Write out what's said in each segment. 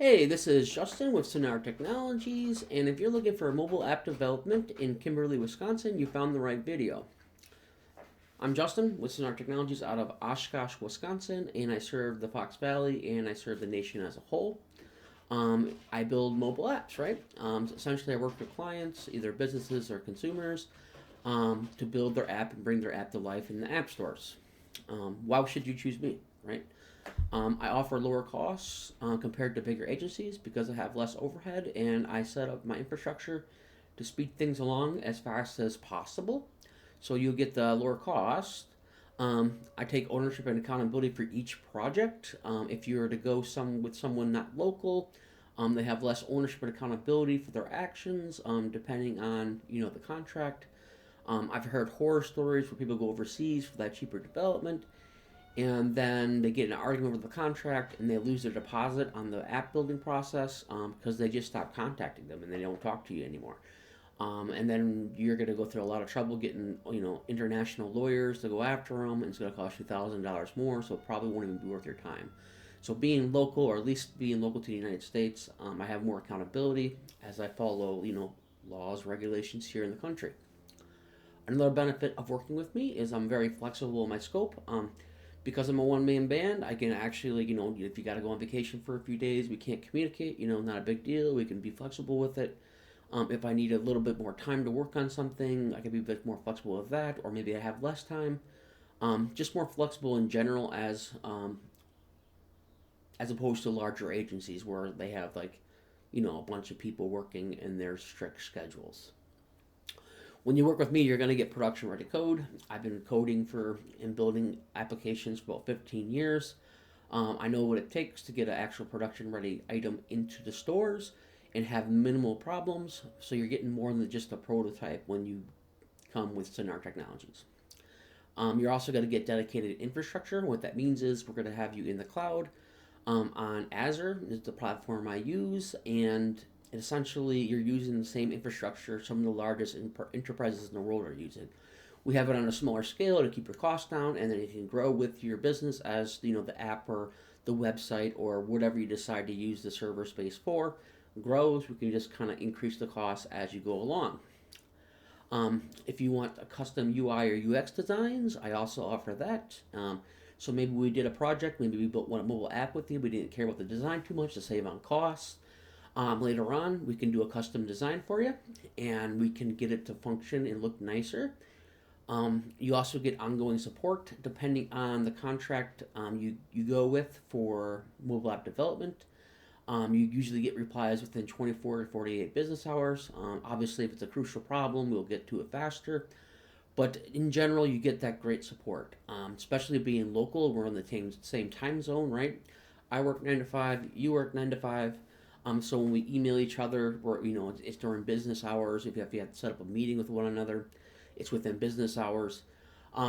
Hey, this is Justin with Sinnard Technologies, and if you're looking for mobile app development in Kimberly, Wisconsin, you found the right video. I'm Justin with Sinnard Technologies out of Oshkosh, Wisconsin, and I serve the Fox Valley and I serve the nation as a whole. I build mobile apps, right? Essentially, I work with clients, either businesses or consumers, to build their app and bring their app to life in the app stores. Why should you choose me, right? I offer lower costs compared to bigger agencies because I have less overhead and I set up my infrastructure to speed things along as fast as possible. So you get the lower cost. I take ownership and accountability for each project. If you were to go with someone not local, they have less ownership and accountability for their actions, depending on the contract. I've heard horror stories where people go overseas for that cheaper development, and then they get in an argument over the contract and they lose their deposit on the app building process because they just stop contacting them and they don't talk to you anymore. And then you're going to go through a lot of trouble getting international lawyers to go after them, and it's going to cost you $1,000 more, so it probably won't even be worth your time. So being local, or at least being local to the United States, I have more accountability as I follow laws, regulations here in the country. Another benefit of working with me is I'm very flexible in my scope. Because I'm a one-man band, I can actually, if you got to go on vacation for a few days, we can't communicate, not a big deal. We can be flexible with it. If I need a little bit more time to work on something, I can be a bit more flexible with that, or maybe I have less time. Just more flexible in general as opposed to larger agencies where they have a bunch of people working in their strict schedules. When you work with me, you're going to get production ready code. I've been coding and building applications for about 15 years. I know what it takes to get an actual production ready item into the stores and have minimal problems. So you're getting more than just a prototype when you come with Sinnard Technologies. You're also going to get dedicated infrastructure. What that means is we're going to have you in the cloud on Azure, is the platform I use, and essentially you're using the same infrastructure some of the largest enterprises in the world are using. We have it on a smaller scale to keep your costs down, and then you can grow with your business as the app or the website or whatever you decide to use the server space for grows. We can just kind of increase the cost as you go along. If you want a custom UI or UX designs, I also offer that. So maybe we did a project, maybe we built one mobile app with you. We didn't care about the design too much to save on costs. Later on, we can do a custom design for you, and we can get it to function and look nicer. You also get ongoing support depending on the contract you go with for mobile app development. You usually get replies within 24 to 48 business hours. Obviously, if it's a crucial problem, we'll get to it faster. But in general, you get that great support, especially being local. We're in the same time zone, right? I work 9 to 5, you work 9 to 5. So when we email each other, it's during business hours. If you have to set up a meeting with one another, it's within business hours.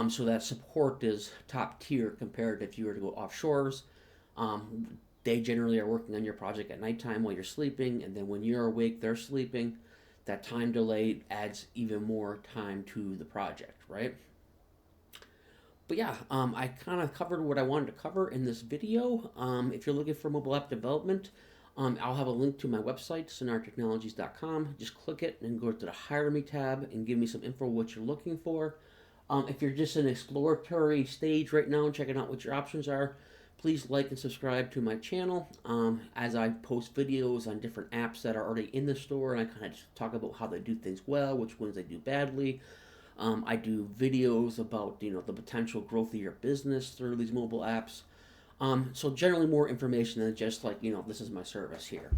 So that support is top tier compared to if you were to go offshores. They generally are working on your project at nighttime while you're sleeping, and then when you're awake, they're sleeping. That time delay adds even more time to the project, right? But yeah, I kind of covered what I wanted to cover in this video. If you're looking for mobile app development, I'll have a link to my website, sinnardtechnologies.com. Just click it and go to the Hire Me tab and give me some info what you're looking for. If you're just in an exploratory stage right now and checking out what your options are, please like and subscribe to my channel as I post videos on different apps that are already in the store, and I kind of just talk about how they do things well, which ones they do badly. I do videos about the potential growth of your business through these mobile apps. So generally more information than just this is my service here.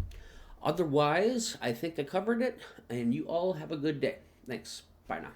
Otherwise, I think I covered it, and you all have a good day. Thanks. Bye now.